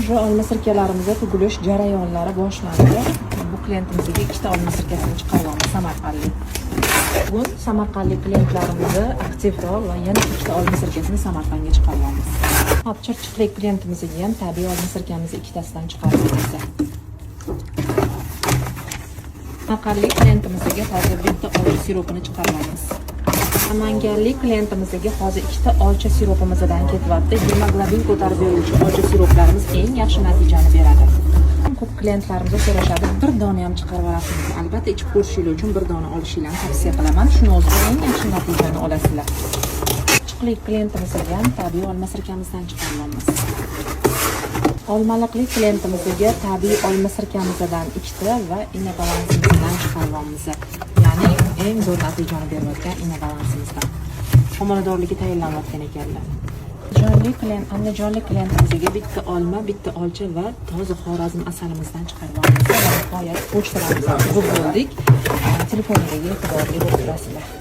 Уже olma sirkalarimizda tugilish jarayonlari boshlandi. Bu klientimizga ikkita olma sirkasini chiqaryapmiz samarqandlik. Bugun samarqandlik klientlarimizni aktivroq va yana ikkita olma sirkasini Samarqandga chiqaryapmiz. Hop, chirchiqlik klientimizga ham tabiiy olma sirkamizni ikkitasidan chiqaryapmiz. Samarqandlik klientimizga hozir bitta olcha siropini chiqaryapmiz. Namanganlik klientimizga hozir ikkita olcha siropimizdan ketyapti. Gemoglobin ko'tarib beruvchi olcha siroplarimiz eng yaxshi natijani beradi. Ko'p klientlarimiz so'rashadi, bir dona ham chiqarib olasizmi? Albatta, ichib ko'rishingiz uchun bir dona olishingizni tavsiya qilaman. Shuni o'zida eng yaxshi natijani olasizlar. Chiqlik klientimizga ham tabiiy olma sirkamizdan chiqaryapmiz. Olmaliqlik klientimizga tabiiy olma sirkamizdan ikkita va ina balansimizdan chiqaryapmiz. Ya'ni eng zo'r natijani berayotgan ina balansimizdan. Homiladorligi tayinlanayotgan ekanlar. Andijonlik klientimizga bitta olma, bitta olcha va toza Xorazm asalimizdan chiqaryapmiz. Nihoyat pochtalarimizni qilib bo'ldik. Telefoniga e'tiborli bo'lib turasizlar.